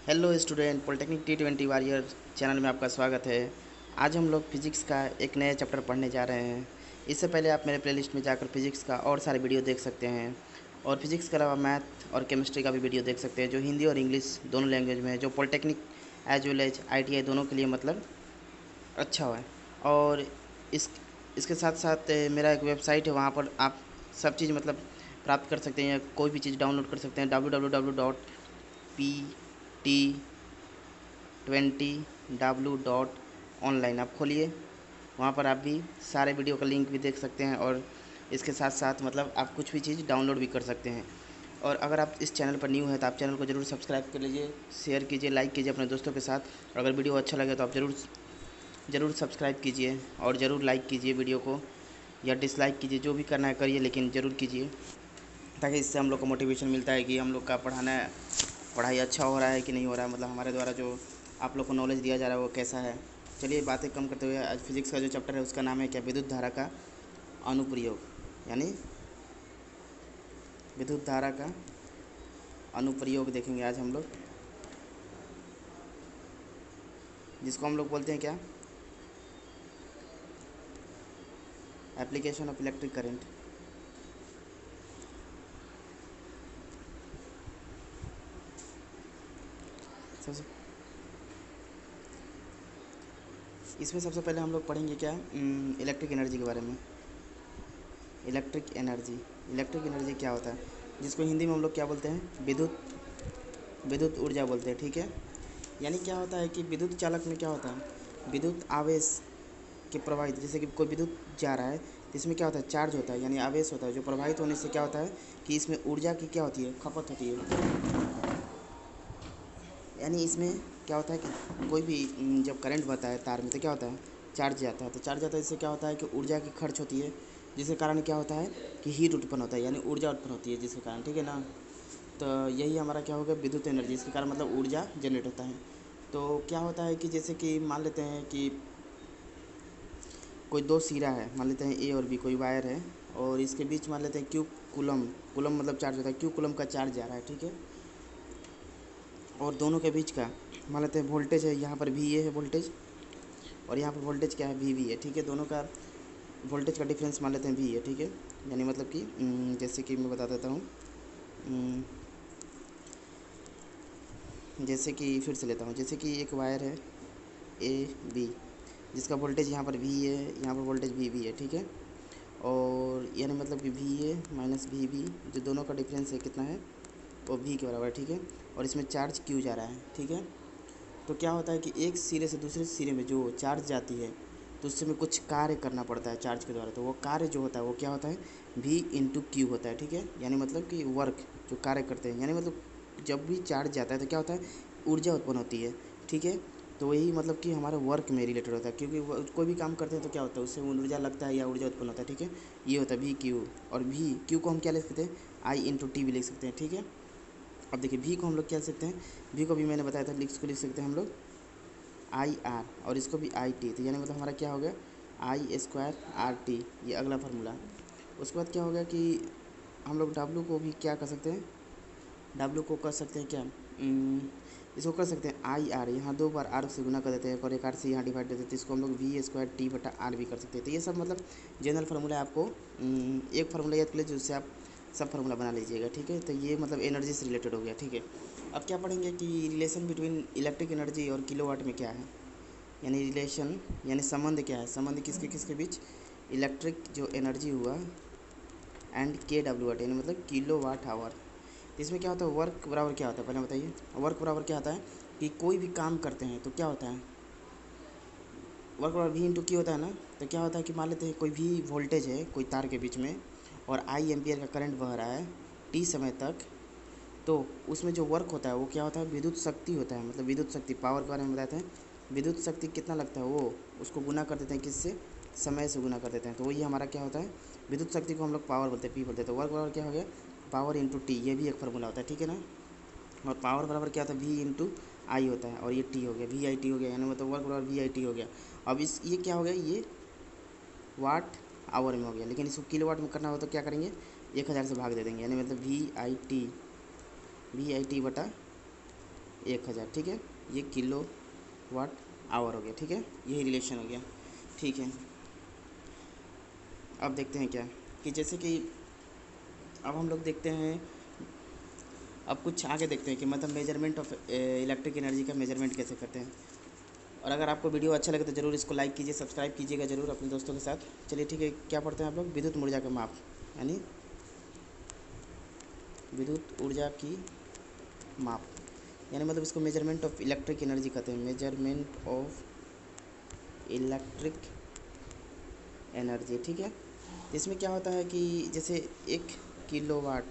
Hello student, polytechnic T20 warrior channel में आपका स्वागत है। आज हम लोग फिज़िक्स का एक नया चैप्टर पढ़ने जा रहे हैं। इससे पहले आप मेरे प्लेलिस्ट में जाकर फिज़िक्स का और सारे वीडियो देख सकते हैं और फिज़िक्स के अलावा मैथ और केमिस्ट्री का भी वीडियो देख सकते हैं जो हिंदी और इंग्लिश दोनों लैंग्वेज में है, जो polytechnic as well as ITI दोनों के लिए मतलब अच्छा है। और इस इसके साथ साथ मेरा एक वेबसाइट है, वहाँ पर आप सब चीज़ मतलब प्राप्त कर सकते हैं, कोई भी चीज़ डाउनलोड कर सकते हैं। www.pt20w.online आप खोलिए, वहाँ पर आप भी सारे वीडियो का लिंक भी देख सकते हैं और इसके साथ साथ मतलब आप कुछ भी चीज़ डाउनलोड भी कर सकते हैं। और अगर आप इस चैनल पर न्यू हैं तो आप चैनल को ज़रूर सब्सक्राइब कर लीजिए, शेयर कीजिए, लाइक कीजिए अपने दोस्तों के साथ। और अगर वीडियो अच्छा लगे तो आप ज़रूर ज़रूर सब्सक्राइब कीजिए और ज़रूर लाइक कीजिए वीडियो को, या डिसलाइक कीजिए, जो भी करना है करिए, लेकिन ज़रूर कीजिए, ताकि इससे हम लोग को मोटिवेशन मिलता है कि हम लोग का पढ़ाई अच्छा हो रहा है कि नहीं हो रहा है, मतलब हमारे द्वारा जो आप लोग को नॉलेज दिया जा रहा है वो कैसा है। चलिए बातें कम करते हुए आज फिज़िक्स का जो चैप्टर है उसका नाम है क्या, विद्युत धारा का अनुप्रयोग, यानी विद्युत धारा का अनुप्रयोग देखेंगे आज हम लोग, जिसको हम लोग बोलते हैं क्या, एप्लीकेशन ऑफ इलेक्ट्रिक करंट। सबसे इसमें सबसे पहले हम लोग पढ़ेंगे क्या, इलेक्ट्रिक एनर्जी के बारे में। इलेक्ट्रिक एनर्जी क्या होता है, जिसको हिंदी में हम लोग क्या बोलते हैं, विद्युत ऊर्जा बोलते हैं, ठीक है। यानी क्या होता है कि विद्युत चालक में क्या होता है, विद्युत आवेश के प्रवाहित, जैसे कि कोई विद्युत जा रहा है तो इसमें क्या होता है, चार्ज होता है, यानी आवेश होता है, जो प्रवाहित होने से क्या होता है कि इसमें ऊर्जा की क्या होती है, खपत होती है। यानी इसमें क्या होता है कि कोई भी जब करंट बहता है तार में तो क्या होता है, चार्ज जाता है, तो चार्ज जाता है, इससे क्या होता है कि ऊर्जा की खर्च होती है, जिसके कारण क्या होता है कि हीट उत्पन्न होता है, यानी ऊर्जा उत्पन्न होती है जिसके कारण, ठीक है ना। तो यही हमारा क्या होगा, विद्युत एनर्जी, इसके कारण मतलब ऊर्जा जनरेट होता है। तो क्या होता है कि जैसे कि मान लेते हैं कि कोई दो सिरा है, मान लेते हैं A और B, कोई वायर है और इसके बीच मान लेते हैं क्यू कूलम, कूलम मतलब चार्ज होता है, क्यू कूलम का चार्ज जा रहा है, ठीक है। और दोनों के बीच का मान लेते हैं वोल्टेज है, यहाँ पर VA है वोल्टेज, और यहाँ पर वोल्टेज क्या है, VB है, ठीक है। दोनों का वोल्टेज का डिफरेंस मान लेते हैं V है, ठीक है। यानी मतलब कि जैसे कि मैं बता देता हूँ, जैसे कि फिर से लेता हूँ, जैसे कि एक वायर है AB, जिसका वोल्टेज यहाँ पर V है, यहाँ पर वोल्टेज VB है, ठीक है। और यानी मतलब कि VA माइनस VB, जो दोनों का डिफरेंस है कितना है, वो V के बराबर है, ठीक है। और इसमें चार्ज Q जा रहा है, ठीक है। तो क्या होता है कि एक सिरे से दूसरे सिरे में जो चार्ज जाती है तो उससे में कुछ कार्य करना पड़ता है चार्ज के द्वारा, तो वो कार्य जो होता है वो क्या होता है, V/Q होता है, ठीक है। यानी मतलब कि वर्क जो कार्य करते हैं, यानी मतलब जब भी चार्ज जाता है तो क्या होता है, ऊर्जा उत्पन्न होती है, ठीक है। तो वही मतलब कि हमारे वर्क में रिलेटेड होता है, क्योंकि कोई भी काम करते हैं तो क्या होता है, उससे ऊर्जा लगता है या ऊर्जा उत्पन्न होता है, ठीक है। ये होता है V/Q। और V/Q को हम क्या लिख सकते हैं, I/T भी लिख सकते हैं, ठीक है। अब देखिए V को हम लोग क्या लिख सकते हैं, V को भी मैंने बताया था, इसको लिख सकते हैं हम लोग IR, और इसको भी IT, तो यानी मतलब हमारा क्या हो गया, I²RT, ये अगला फार्मूला। उसके बाद क्या हो गया कि हम लोग W को भी क्या कर सकते हैं, W को कर सकते हैं क्या, इसको कर सकते हैं IR, यहाँ दो बार R से गुना कर देते हैं और एक R से यहाँ डिवाइड कर देते हैं, तो इसको हम लोग V²T/R भी कर सकते हैं। तो ये सब मतलब जनरल फार्मूला आपको एक फार्मूला याद कर लीजिए, जिससे आप सब फार्मूला बना लीजिएगा, ठीक है। तो ये मतलब एनर्जी से रिलेटेड हो गया, ठीक है। अब क्या पढ़ेंगे कि रिलेशन बिटवीन इलेक्ट्रिक एनर्जी और किलोवाट में क्या है, यानी रिलेशन, यानी संबंध क्या है, संबंध किसके किसके बीच, इलेक्ट्रिक जो एनर्जी हुआ एंड KW, यानी मतलब किलोवाट आवर। तो इसमें क्या होता है, वर्क बराबर क्या होता है, पहले बताइए। वर्क बराबर क्या होता है कि कोई भी काम करते हैं तो क्या होता है, वर्क बराबर V/Q होता है ना। तो क्या होता है कि मान लेते हैं कोई भी वोल्टेज है कोई तार के बीच में और I एम्पियर का करंट बह रहा है T समय तक, तो उसमें जो वर्क होता है वो क्या होता है, विद्युत शक्ति होता है, मतलब विद्युत शक्ति, पावर के बारे में बताते हैं। विद्युत शक्ति कितना लगता है, वो उसको गुना कर देते हैं किससे, समय से गुना कर देते हैं, तो वही हमारा क्या होता है, विद्युत शक्ति को हम लोग पावर बोलते हैं, P बोलते हैं। तो वर्क बराबर क्या हो गया, पावर/T, ये भी एक फार्मूला होता है, ठीक है ना। और पावर बराबर क्या होता है, V/I होता है, और ये T हो गया, VIT हो गया, यानी मतलब वर्क बराबर VIT हो गया। अब इस ये क्या हो गया, ये वाट आवर में हो गया, लेकिन इसको किलोवाट में करना हो तो क्या करेंगे, 1000 से भाग दे देंगे, यानी मतलब VIT बटा 1000, ठीक है। ये किलो वाट आवर हो गया, ठीक है, यही रिलेशन हो गया, ठीक है। अब देखते हैं क्या कि जैसे कि अब हम लोग देखते हैं, अब कुछ आगे देखते हैं कि मतलब मेजरमेंट ऑफ इलेक्ट्रिक एनर्जी का मेजरमेंट कैसे करते हैं। और अगर आपको वीडियो अच्छा लगे तो ज़रूर इसको लाइक कीजिए, सब्सक्राइब कीजिएगा ज़रूर अपने दोस्तों के साथ। चलिए ठीक है, क्या पढ़ते हैं आप लोग? विद्युत ऊर्जा का माप, यानी विद्युत ऊर्जा की माप, यानी मतलब इसको मेजरमेंट ऑफ इलेक्ट्रिक एनर्जी कहते हैं, मेजरमेंट ऑफ इलेक्ट्रिक एनर्जी, ठीक है। तो इसमें क्या होता है कि जैसे 1 किलोवाट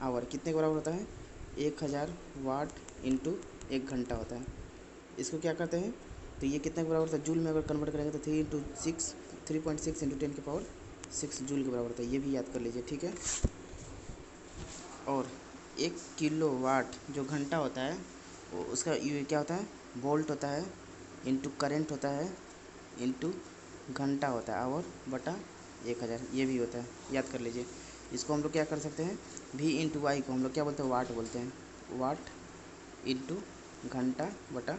आवर कितने के बराबर होता है? 1000 वाट इंटू 1 घंटा होता है। इसको क्या कहते हैं? तो ये कितने के बराबर होता है? जूल में अगर कन्वर्ट करेंगे तो 3.6 इंटू 10⁻6 जूल के बराबर होता है, ये भी याद कर लीजिए, ठीक है। और 1 किलोवाट जो घंटा होता है वो उसका ये क्या होता है? वोल्ट होता है इंटू करंट होता है इंटू घंटा होता है, आवर बटा 1000, ये भी होता है, याद कर लीजिए। इसको हम लोग क्या कर सकते हैं? V इंटू वाई को हम लोग क्या बोलते हैं? वाट बोलते हैं, वाट इंटू घंटा बटा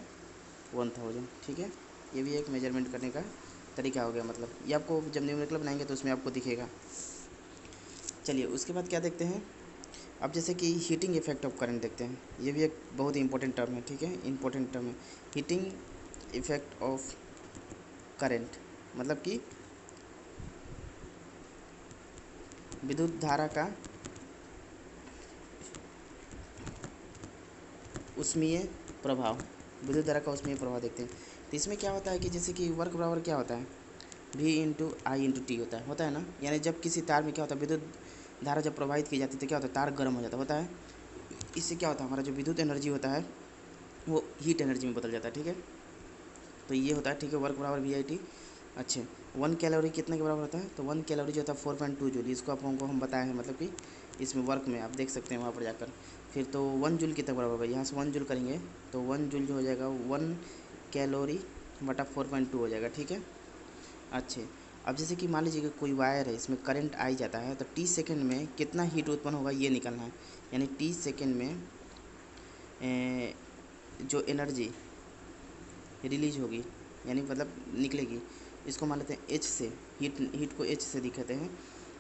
1000, ठीक है। ये भी एक मेजरमेंट करने का तरीका हो गया, मतलब ये आपको जब न्यूमेरिकल बनाएंगे तो उसमें आपको दिखेगा। चलिए उसके बाद क्या देखते हैं, अब जैसे कि हीटिंग इफेक्ट ऑफ करंट देखते हैं। ये भी एक बहुत ही इंपॉर्टेंट टर्म है, ठीक है, इंपॉर्टेंट टर्म है। हीटिंग इफेक्ट ऑफ करंट मतलब कि विद्युत धारा का उष्मीय प्रभाव, विद्युत धारा का उष्मीय प्रभाव देखते हैं। तो इसमें क्या होता है कि जैसे कि वर्क बराबर क्या होता है? V इंटू आई इंटू टी होता है ना। यानी जब किसी तार में क्या होता है, विद्युत धारा जब प्रवाहित की जाती है तो क्या होता है? तार गर्म हो जाता होता है। इससे क्या होता है? हमारा जो विद्युत एनर्जी होता है वो हीट एनर्जी में बदल जाता है, ठीक है। तो ये होता है, ठीक है, वर्क बराबर VIT। अच्छे 1 कैलोरी कितने के बराबर होता है? तो 1 कैलोरी जो होता है 4.2 जूल, इसको आप हमको हम बताए हैं, मतलब कि इसमें वर्क में आप देख सकते हैं वहाँ पर जाकर। फिर तो 1 जूल कितने बराबर होगा? यहाँ से 1 जूल करेंगे तो 1 जूल जो हो जाएगा 1 कैलोरी बटा 4.2 हो जाएगा, ठीक है। अच्छे अब जैसे कि मान लीजिए कि कोई वायर है, इसमें करंट आई जाता है तो टी सेकेंड में कितना हीट उत्पन्न होगा ये निकालना है। यानी टी सेकेंड में जो एनर्जी रिलीज होगी, यानी मतलब निकलेगी, इसको मान लेते हैं एच से, हीट को एच से दिखाते हैं।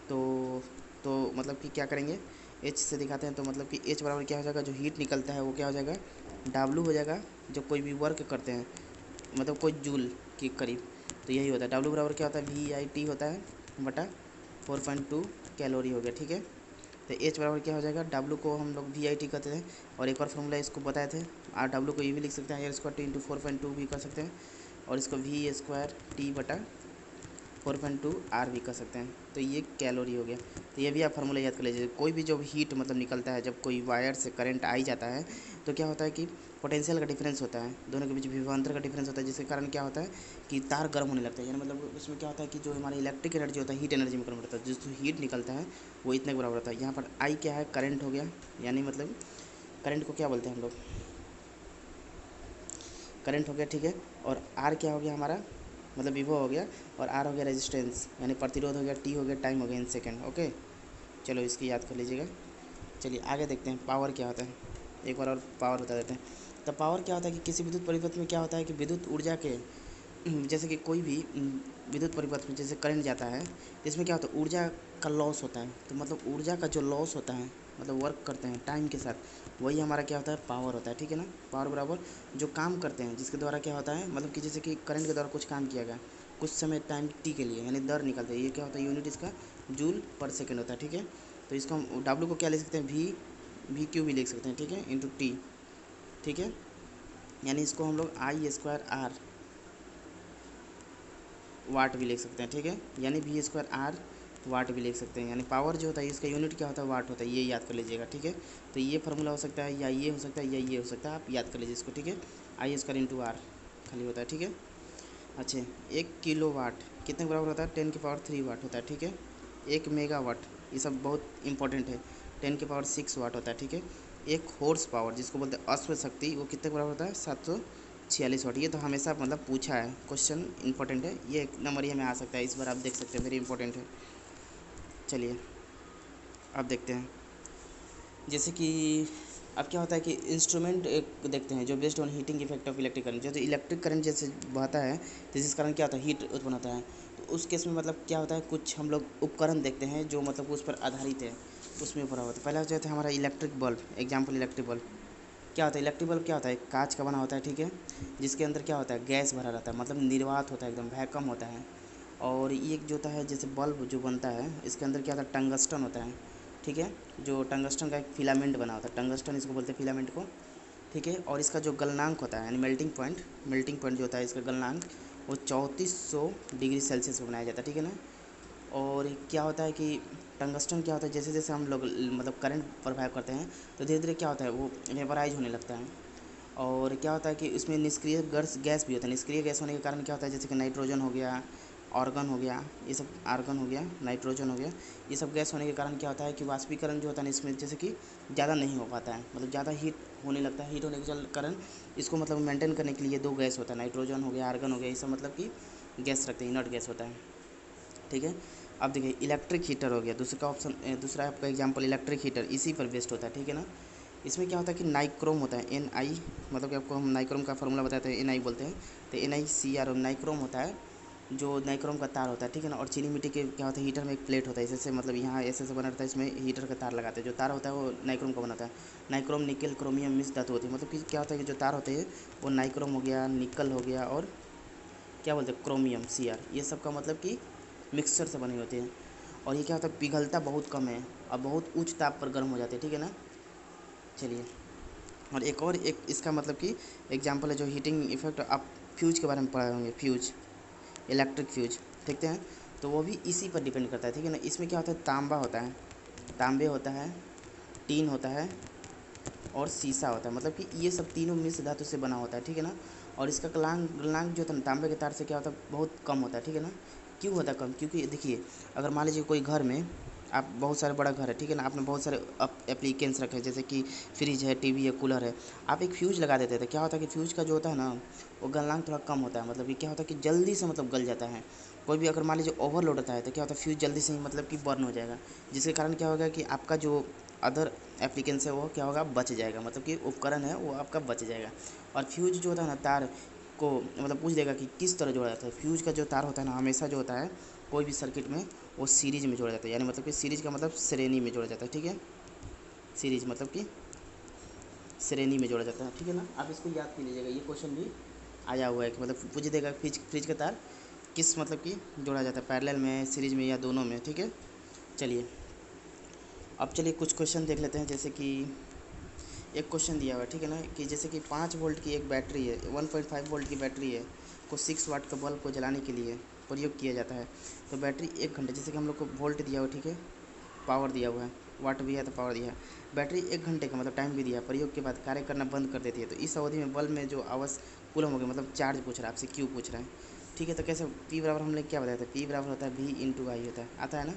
तो मतलब कि क्या करेंगे? एच से दिखाते हैं तो मतलब कि एच बराबर क्या हो जाएगा? जो हीट निकलता है वो क्या हो जाएगा? W हो जाएगा। जब कोई भी वर्क करते हैं मतलब कोई जूल के करीब, तो यही होता है। W बराबर क्या होता है? VIT होता है बटा 4.2 कैलोरी हो गया, ठीक है। तो एच बराबर क्या हो जाएगा? W को हम लोग VIT कहते हैं, और एक और फॉर्मूला इसको बताए थे, W को ये भी लिख सकते हैं R² इंटू 4.2 भी कर सकते हैं, और इसको V² T बटा 4.2 R भी कर सकते हैं। तो ये कैलोरी हो गया। तो ये भी आप फार्मूला याद कर लीजिए। कोई भी जो हीट मतलब निकलता है, जब कोई वायर से करंट आई जाता है तो क्या होता है कि पोटेंशियल का डिफरेंस होता है, दोनों के बीच विभवांतर का डिफरेंस होता है, जिसके कारण क्या होता है कि तार गर्म होने लगता है। यानी मतलब उसमें क्या होता है कि जो हमारी इलेक्ट्रिक एनर्जी होता है हीट एनर्जी में कन्वर्ट होता है, जिससे हीट निकलता है वो इतने के बराबर होता है। यहाँ पर आई क्या है? करंट हो गया, यानी मतलब करंट को क्या बोलते हैं हम लोग? करंट हो गया, ठीक है। और आर क्या हो गया हमारा? मतलब विभव हो गया। और आर हो गया रेजिस्टेंस, यानी प्रतिरोध हो गया। टी हो गया टाइम हो गया इन सेकेंड, ओके। चलो इसकी याद कर लीजिएगा। चलिए आगे देखते हैं पावर क्या होता है, एक बार और पावर बता देते हैं। तो पावर क्या होता है कि किसी विद्युत परिपथ में क्या होता है कि विद्युत ऊर्जा के जैसे कि कोई भी विद्युत परिपथ में जैसे करंट जाता है, इसमें क्या होता है? ऊर्जा का लॉस होता है। तो मतलब ऊर्जा का जो लॉस होता है, मतलब वर्क करते हैं टाइम के साथ, वही हमारा क्या होता है? पावर होता है, ठीक है ना। पावर बराबर जो काम करते हैं जिसके द्वारा क्या होता है, मतलब कि जैसे कि करंट के द्वारा कुछ काम किया गया कुछ समय टाइम टी के लिए, यानी दर निकलता है, ये क्या होता है? यूनिट इसका जूल पर सेकेंड होता है, ठीक है। तो इसको हम W को क्या लिख सकते हैं? VQ भी लिख सकते हैं, ठीक है, इंटू टी, ठीक है। यानी इसको हम लोग I² R वाट भी लिख सकते हैं, ठीक है। यानी V² R वाट भी लिख सकते हैं। यानी पावर जो होता है इसका यूनिट क्या होता है? वाट होता है, ये याद कर लीजिएगा, ठीक है। तो ये फार्मूला हो सकता है, या ये हो सकता है, या ये हो सकता है, आप याद कर लीजिए इसको, ठीक है। I² इंटू R खाली होता है, ठीक है। अच्छा 1 किलोवाट कितने के बराबर होता है? 10⁻³ वाट होता है, ठीक है। 1 मेगावाट, ये सब बहुत इंपॉर्टेंट है, 10⁻6 वाट होता है, ठीक है। 1 हॉर्स पावर जिसको बोलते हैं अश्व शक्ति, वो कितने के बराबर होता है? 746 वाट। ये तो हमेशा मतलब पूछा है, क्वेश्चन इंपॉर्टेंट है, ये एक नंबर में आ सकता है, इस बार आप देख सकते हैं, वेरी इंपॉर्टेंट है। चलिए अब देखते हैं, जैसे कि अब क्या होता है कि इंस्ट्रूमेंट एक देखते हैं जो based on heating effect of electric current, जो इलेक्ट्रिक करंट जैसे बहता है तो जिस कारण क्या होता है हीट उत्पन्न होता है। तो उस केस में मतलब क्या होता है कुछ हम लोग उपकरण देखते हैं जो मतलब उस पर आधारित है, उसमें ऊपर होता है। पहला जो है हमारा electric bulb, example electric bulb. क्या होता है इलेक्ट्रिक बल्ब, क्या होता है कांच का बना होता है, ठीक है, जिसके अंदर क्या होता है गैस भरा रहता है, मतलब निर्वात होता है, एकदम वैक्यूम होता है। और ये जो होता है जैसे बल्ब जो बनता है इसके अंदर क्या होता है टंगस्टन होता है, ठीक है, जो टंगस्टन का एक फिलामेंट बना होता है, टंगस्टन इसको बोलते हैं फिलामेंट को, ठीक है। और इसका जो गलनांक होता है यानी मेल्टिंग पॉइंट जो होता है इसका गलनांक वो 3400 डिग्री सेल्सियस पर बनाया जाता है, ठीक है ना। और क्या होता है कि टंगस्टन क्या होता है जैसे जैसे हम लोग मतलब करंट प्रभाव करते हैं तो धीरे धीरे क्या होता है वो वेपराइज होने लगता है। और क्या होता है कि इसमें निष्क्रिय गैस भी होता है, निष्क्रिय गैस होने के कारण क्या होता है जैसे कि नाइट्रोजन हो गया, ऑर्गन हो गया, ये सब आर्गन हो गया, नाइट्रोजन हो गया, ये सब गैस होने के कारण क्या होता है कि वाष्पीकरण जो होता है ना इसमें जैसे कि ज़्यादा नहीं हो पाता है, मतलब ज़्यादा हीट होने लगता है। हीट होने के कारण इसको मतलब मेंटेन करने के लिए दो गैस होता है, नाइट्रोजन हो गया, आर्गन हो गया, ये सब मतलब कि गैस रखते हैं, इनर्ट गैस होता है, ठीक है। अब देखिए इलेक्ट्रिक हीटर हो गया, दूसरा ऑप्शन, दूसरा आपका एग्जांपल इलेक्ट्रिक हीटर इसी पर बेस्ड होता है, ठीक है ना। इसमें क्या होता है कि नाइक्रोम होता है, एन आई, मतलब कि आपको हम नाइक्रोम का फार्मूला बताते हैं, एन आई बोलते हैं, तो एन आई सी आर नाइक्रोम होता है, जो नाइक्रोम का तार होता है, ठीक है ना। और चीनी मिट्टी के क्या होता है हीटर में एक प्लेट होता है, जैसे मतलब यहाँ ऐसे बना रहता है, इसमें हीटर का तार लगाते हैं, जो तार होता है वो नाइक्रोम का बनाता है। नाइक्रोम निकल क्रोमियम मिक्स धातु होती है, मतलब कि क्या होता है कि जो तार होते हैं वो नाइक्रोम हो गया, निकल हो गया, और क्या बोलते हैं क्रोमियम सी आर, ये सब का मतलब कि मिक्सचर से बनी होती है। और ये क्या होता है पिघलता बहुत कम है और बहुत उच्च ताप पर गर्म हो जाते हैं, ठीक है ना। चलिए, और एक और एक इसका मतलब कि एग्जांपल है जो हीटिंग इफेक्ट, आप फ्यूज के बारे में पढ़े होंगे, फ्यूज, इलेक्ट्रिक फ्यूज, देखते हैं, तो वो भी इसी पर डिपेंड करता है, ठीक है ना। इसमें क्या होता है तांबा होता है, तांबे होता है, टीन होता है, और शीशा होता है, मतलब कि ये सब तीनों मिश्र धातु से बना होता है, ठीक है ना। और इसका गलनांक जो होता है तांबे के तार से क्या होता है बहुत कम होता है, ठीक है ना। क्यों होता है कम, क्योंकि देखिए अगर मान लीजिए कोई घर में, आप बहुत सारे बड़ा घर है, ठीक है ना, आपने बहुत सारे एप्लीकेंस रखे हैं जैसे कि फ्रिज है, टीवी है, कूलर है, आप एक फ्यूज लगा देते थे, क्या होता है कि फ्यूज का जो होता है ना वो गलनांक थोड़ा कम होता है, मतलब कि क्या होता है कि जल्दी से मतलब गल जाता है। कोई भी अगर मान लीजिए ओवरलोड होता है तो क्या होता है फ्यूज जल्दी से ही मतलब कि बर्न हो जाएगा, जिसके कारण क्या होगा कि आपका जो अदर एप्लीकेंस है वो क्या होगा बच जाएगा, मतलब कि उपकरण है वो आपका बच जाएगा। और फ्यूज जो होता है ना तार को मतलब पूछ देगा कि किस तरह जोड़ा जाता है। फ्यूज का जो तार होता है ना हमेशा जो होता है कोई भी सर्किट में वो सीरीज में जोड़ा जाता है, यानी मतलब कि सीरीज का मतलब श्रेणी में जोड़ा जाता है, ठीक है, सीरीज मतलब कि श्रेणी में जोड़ा जाता है, ठीक है ना। आप इसको याद कर लीजिएगा, ये क्वेश्चन भी आया हुआ है कि मतलब पूछ देगा फ्रिज का तार किस मतलब कि जोड़ा जाता है, पैरेलल में, सीरीज में, या दोनों में, ठीक है। चलिए, अब चलिए कुछ क्वेश्चन देख लेते हैं, जैसे कि एक क्वेश्चन दिया हुआ है, ठीक है ना, कि जैसे कि 5 वोल्ट की एक बैटरी है, 1.5 वोल्ट की बैटरी है, को 6 वाट का बल्ब को जलाने के लिए प्रयोग किया जाता है। तो बैटरी 1 घंटे, जैसे कि हम लोग को वोल्ट दिया हुआ है, ठीक है, पावर दिया हुआ है, वाट भी है तो पावर दिया है, बैटरी 1 घंटे का मतलब टाइम भी दिया है, प्रयोग के बाद कार्य करना बंद कर देती है। तो इस अवधि में बल्ब में जो आवश्यक कूलम हो गया, मतलब चार्ज पूछ रहा है आपसे, क्यू पूछ रहा है, ठीक है। तो कैसे पी बराबर हम लोग क्या बताया था, पी बराबर होता है वी इंटू आई होता है, आता है ना,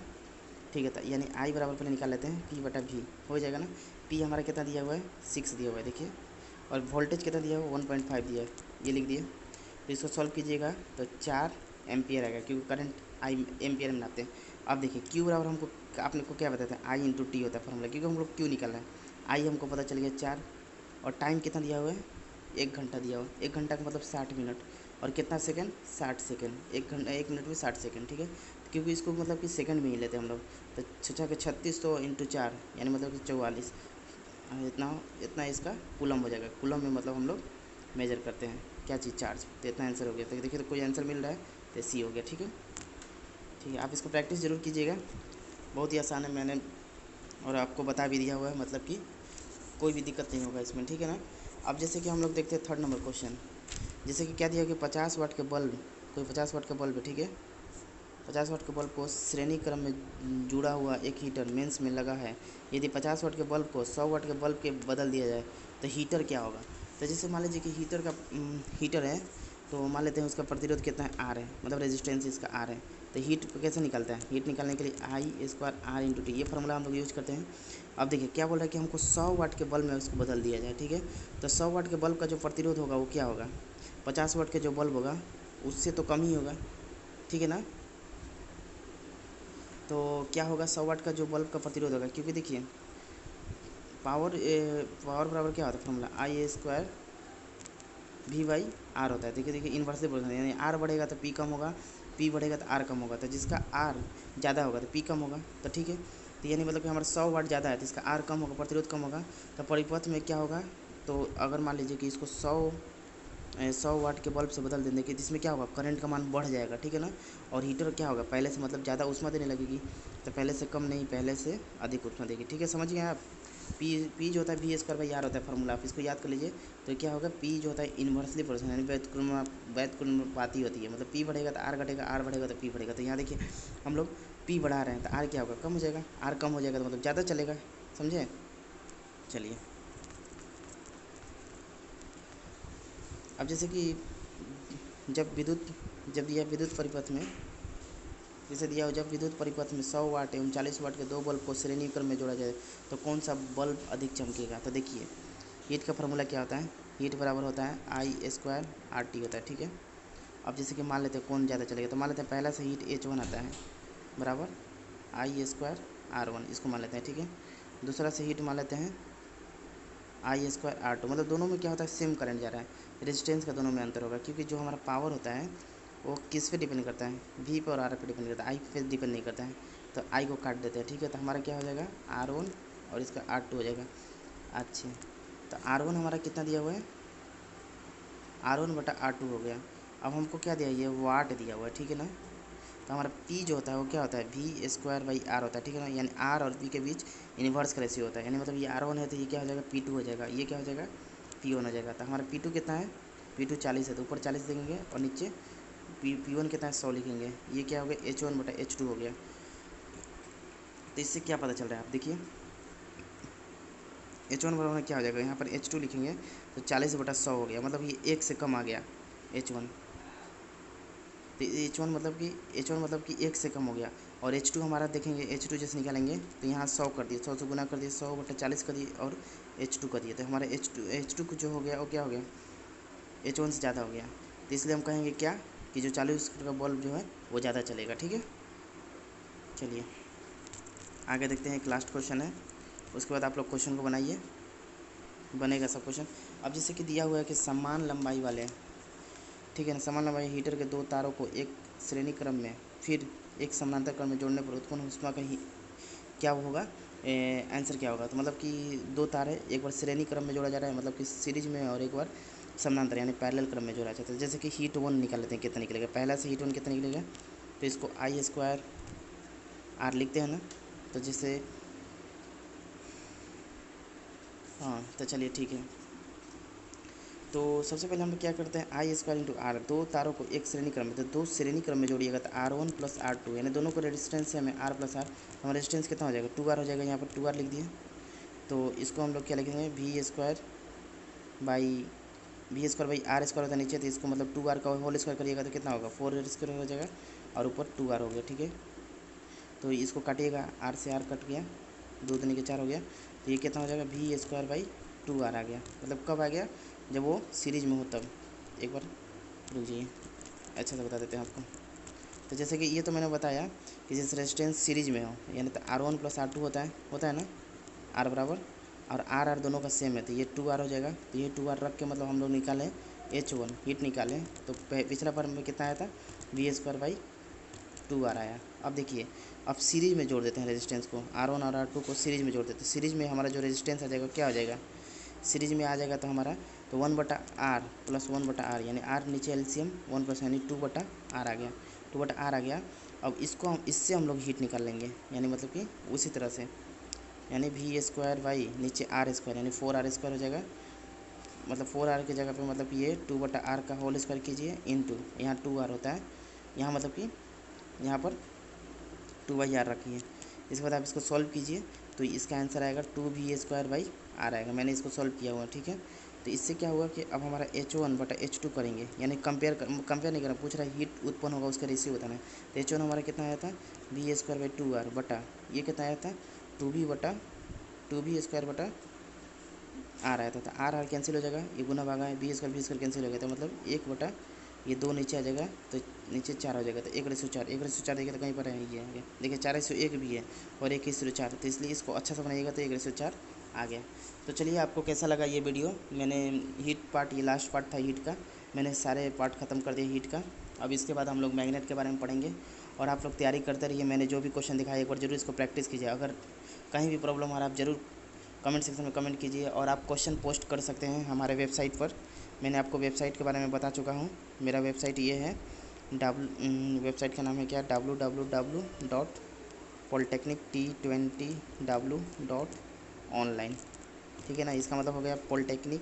ठीक है। तो यानी आई बराबर पहले निकाल लेते हैं, पी बटा वी हो जाएगा ना। पी हमारा कितना दिया हुआ है 6 दिया हुआ है, देखिए, और वोल्टेज कितना दिया हुआ है 1.5 दिया है, ये लिख दिए। तो इसको सॉल्व कीजिएगा तो 4 एम्पियर आएगा, क्योंकि करंट आई एम्पियर में नापते हैं। अब देखिए क्यू बराबर हमको आपने को क्या बताया था आई इंटू टी होता है फॉर्मूला, क्योंकि हम लोग क्यू निकाल रहे हैं। आई हमको पता चल गया 4, और टाइम कितना दिया हुआ है 1 घंटा दिया हुआ है, 1 घंटा का मतलब 60 मिनट, और कितना सेकंड 60 सेकंड, 1 घंटा 1 मिनट में 60 सेकंड, ठीक है। क्योंकि इसको मतलब कि सेकंड में ही लेते हैं हम लोग, तो छः के 36 तो इंटू 4 यानी मतलब कि 44, इतना इतना इसका कूलम हो जाएगा। कूलम में मतलब हम लोग मेजर करते हैं क्या चीज़ चार्ज, तो इतना आंसर हो गया। तो देखिए तो कोई आंसर मिल रहा है तो सी हो गया, ठीक है। ठीक है, आप इसको प्रैक्टिस ज़रूर कीजिएगा, बहुत ही आसान है, मैंने और आपको बता भी दिया हुआ है, मतलब कि कोई भी दिक्कत नहीं होगा इसमें, ठीक है ना। अब जैसे कि हम लोग देखते हैं 3rd नंबर क्वेश्चन, जैसे कि क्या दिया कि 50 वाट के बल्ब, कोई 50 वाट का बल्ब है, ठीक है, 50 वाट के बल्ब को श्रेणी क्रम में जुड़ा हुआ एक हीटर मेंस में लगा है। यदि 50 वाट के बल्ब को 100 वाट के बल्ब के बदल दिया जाए तो हीटर क्या होगा। तो जैसे मान लीजिए कि हीटर है, तो मान लेते हैं उसका प्रतिरोध कितना है आर है, मतलब रेजिस्टेंस इसका आर है। तो हीट को कैसे निकालता है, हीट निकालने के लिए आई स्क्वायर आर इंटू टी, ये फार्मूला हम लोग यूज़ करते हैं। अब देखिए क्या बोल रहा है कि हमको 100 वाट के बल्ब में उसको बदल दिया जाए, ठीक है। तो 100 वाट के बल्ब का जो प्रतिरोध होगा वो क्या होगा, 50 वाट के जो बल्ब होगा उससे तो कम ही होगा, ठीक है ना। तो क्या होगा 100 वाट का जो बल्ब का प्रतिरोध होगा, क्योंकि देखिए पावर पावर बराबर क्या होता है formula, I A square V by R होता है। देखिए देखिए इन्वर्सली प्रोपोर्शनल, यानी आर बढ़ेगा तो पी कम होगा, पी बढ़ेगा तो आर कम होगा, तो जिसका आर ज़्यादा होगा तो पी कम होगा, तो ठीक है। तो यानी मतलब कि हमारा 100 वाट ज़्यादा है तो इसका आर कम होगा, प्रतिरोध कम होगा, तो परिपथ में क्या होगा। तो अगर मान लीजिए कि इसको 100 वाट के बल्ब से बदल देंगे कि जिसमें क्या होगा, करंट का मान बढ़ जाएगा, ठीक है ना। और हीटर क्या होगा, पहले से मतलब ज़्यादा ऊष्मा देने लगेगी, तो पहले से कम नहीं, पहले से अधिक ऊष्मा देगी, ठीक है। समझ गए आप। पी जो होता है वी स्क्वायर बाई आर होता है फार्मूला, आप इसको याद कर लीजिए। तो क्या होगा, पी जो होता है इन्वर्सली प्रोपोर्शनल यानी व्युत्क्रमानुपाती होती है, मतलब पी बढ़ेगा तो आर घटेगा, आर बढ़ेगा तो पी बढ़ेगा। तो यहाँ देखिए हम लोग पी बढ़ा रहे हैं तो आर क्या होगा, कम हो जाएगा, आर कम हो जाएगा तो मतलब ज़्यादा चलेगा, समझे। चलिए अब जैसे कि जब दिया विद्युत परिपथ में, जैसे दिया हो जब विद्युत परिपथ में 100 वाट एवं 40 वाट के दो बल्ब को श्रेणी क्रम में जोड़ा जाए तो कौन सा बल्ब अधिक चमकेगा। तो देखिए हीट का फार्मूला क्या होता है, हीट बराबर होता है आई स्क्वायर आर टी होता है, ठीक है। अब जैसे कि मान लेते हैं कौन ज़्यादा चलेगा, तो मान लेते हैं पहला से हीट H1 आता है बराबर आई स्क्वायर R1, इसको मान लेते हैं, ठीक है। दूसरा से हीट मान लेते हैं आई स्क्वायर R2, मतलब दोनों में क्या होता है, सेम करंट जा रहा है, रेजिस्टेंस का दोनों में अंतर होगा, क्योंकि जो हमारा पावर होता है वो किस पे डिपेंड करता है, वी पे और आर पे डिपेंड करता है, आई पे डिपेंड नहीं करता है। तो आई को काट देते हैं, ठीक है। तो हमारा क्या हो जाएगा R1 और इसका R2 हो जाएगा। अच्छा तो R1 हमारा कितना दिया हुआ है, R1 बटा R2 हो गया। अब हमको क्या दिया, ये वाट दिया हुआ है, ठीक है ना। तो हमारा P जो होता है वो क्या होता है, वी स्क्वायर बाई आर होता है, ठीक है ना। यानी आर और P के बीच इन्वर्स का रेशियो होता है, यानी मतलब ये R1 है तो ये क्या हो जाएगा P2 हो जाएगा, ये क्या हो जाएगा P1 हो जाएगा। तो हमारा P2 कितना है, P2 40 है तो ऊपर 40 देंगे और नीचे P1 कितना है 100 लिखेंगे, ये क्या हो गया H1 बटा H2 हो गया। तो इससे क्या पता चल रहा है, आप देखिए H1 बराबर क्या हो जाएगा, यहाँ पर H2 लिखेंगे तो 40 बटा 100 हो गया, मतलब ये एक से कम आ गया H1। तो H1 मतलब कि एक से कम हो गया। और H2 हमारा देखेंगे, H2 जैसे निकालेंगे तो यहाँ 100 कर दिए, 100 से गुना कर दिए, 100 बटा 40 कर दिए और H2 कर दिए, तो हमारा H2 जो हो गया वो क्या हो गया, H1 से ज़्यादा हो गया। तो इसलिए हम कहेंगे क्या कि जो 40 का बल्ब जो है वो ज़्यादा चलेगा, ठीक है। चलिए आगे देखते हैं, एक लास्ट क्वेश्चन है, उसके बाद आप लोग क्वेश्चन को बनाइए, बनेगा सब क्वेश्चन। अब जैसे कि दिया हुआ है कि समान लंबाई वाले, ठीक है ना, समान लंबाई हीटर के दो तारों को एक श्रेणी क्रम में फिर एक समानांतर क्रम में जोड़ने पर उत्पन्न ऊष्मा का ही क्या होगा, आंसर क्या होगा। तो मतलब कि दो तार है, एक बार श्रेणी क्रम में जोड़ा जा रहा है मतलब कि सीरीज में, और एक बार समानांतर यानी पैरेलल क्रम में जोड़ा जाता है। जैसे कि हीट 1 निकाल लेते हैं, कितना निकलेगा, पहला से हीट 1 कितना निकलेगा, तो इसको आई स्क्वायर आर लिखते हैं ना। तो जैसे हाँ तो चलिए ठीक है। तो सबसे पहले हम लोग क्या करते हैं, आई स्क्वायर इंटू आर, दो तारों को एक श्रेणी क्रम में, तो दो श्रेणी क्रम में जोड़िएगा तो R1 प्लस R2, यानी दोनों को रेजिस्टेंस है हमें R प्लस आर, हमारा रेजिस्टेंस कितना हो जाएगा 2R हो जाएगा, यहाँ पर 2R लिख दिए। तो इसको हम लोग क्या लिखेंगे, V square by R square होता है नीचे, तो इसको मतलब 2R का होल स्क्वायर करिएगा तो कितना होगा 4R स्क्वायर हो जाएगा, और ऊपर 2R हो गया, ठीक है। तो इसको काटिएगा, आर से आर कट गया, 2 दूनी के 4 हो गया, तो ये कितना हो जाएगा वी स्क्वायर बाई 2R आ गया। मतलब कब आ गया, जब वो सीरीज में हो तब। एक बार रुक जाइए, अच्छा से बता देते हैं आपको। तो जैसे कि ये तो मैंने बताया कि जिस रेजिस्टेंस सीरीज में हो, यानी तो R1 प्लस R2 होता है ना, आर बराबर, और आर दोनों का सेम है तो ये 2R हो जाएगा। तो ये 2R रख के मतलब हम लोग निकालें H1 हीट निकालें, तो पिछला बार में कितना आया था वी स्क्वायर बाई 2R आया। अब देखिए अब सीरीज में जोड़ देते हैं रेजिस्टेंस को, R1 और R2 को सीरीज में जोड़ देते हैं, सीरीज में हमारा जो रेजिस्टेंस आ जाएगा क्या हो जाएगा, सीरीज में आ जाएगा तो हमारा तो 1/R प्लस 1/R, यानी R नीचे एलसीएम 1 प्लस यानी 2/R आ गया, 2/R आ गया। अब इससे हम लोग हीट निकाल लेंगे, यानी मतलब कि उसी तरह से, यानी वी स्क्वायर बाई नीचे आर स्क्वायर यानी 4R स्क्वायर हो जाएगा, मतलब 4R की जगह पे मतलब कि ये 2/R का होल स्क्वायर कीजिए इंटू यहाँ 2R होता है, यहाँ मतलब कि यहाँ पर 2/R रखिए। इसके बाद आप इसको सॉल्व कीजिए तो इसका आंसर आएगा 2V स्क्वायर बाई आर आएगा, मैंने इसको सॉल्व किया हुआ, ठीक है। तो इससे क्या हुआ कि अब हमारा H1 बटा H2 करेंगे, यानी कंपेयर नहीं करना, पूछ रहा है हीट उत्पन्न होगा उसका रेशियो बताना है। तो H1 हमारा कितना आया था वी स्क्वायर बाई 2R बटा ये कितना आया था 2V स्क्वायर बटा आर आया था। तो आर कैंसिल हो जाएगा, ये गुना भागा है, बी स्क्वायर कैंसिल हो गया, तो मतलब 1 बटा ये 2 नीचे आ जाएगा तो नीचे 4 हो जाएगा, तो 1/4 देखिए तो कहीं पर है ये आगे देखिए 4/1 भी है और 1/4, तो इसलिए इसको अच्छा से बनाइएगा तो 1/4 आ गया। तो चलिए, आपको कैसा लगा ये वीडियो। मैंने हीट पार्ट, ये लास्ट पार्ट था हीट का, मैंने सारे पार्ट ख़त्म कर दिए हीट का। अब इसके बाद हम लोग मैग्नेट के बारे में पढ़ेंगे। और आप लोग तैयारी करते रहिए, मैंने जो भी क्वेश्चन दिखाया एक बार जरूर इसको प्रैक्टिस कीजिए। अगर कहीं भी प्रॉब्लम आ रहा है आप ज़रूर कमेंट सेक्शन में कमेंट कीजिए, और आप क्वेश्चन पोस्ट कर सकते हैं हमारे वेबसाइट पर। मैंने आपको वेबसाइट के बारे में बता चुका हूँ। मेरा वेबसाइट ये है, वेबसाइट का नाम है क्या, www.polytechnic T20w.online। ठीक है ना, इसका मतलब हो गया पॉलिटेक्निक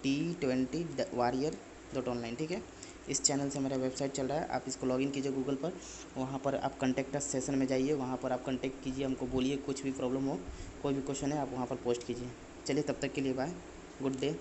T20 warrior.online। ठीक है, इस चैनल से मेरा वेबसाइट चल रहा है, आप इसको लॉगिन कीजिए गूगल पर। वहाँ पर आप कॉन्टैक्ट अस सेशन में जाइए, वहाँ पर आप कॉन्टैक्ट कीजिए, हमको बोलिए कुछ भी प्रॉब्लम हो, कोई भी क्वेश्चन है आप वहाँ पर पोस्ट कीजिए। चलिए, तब तक के लिए बाय, गुड डे।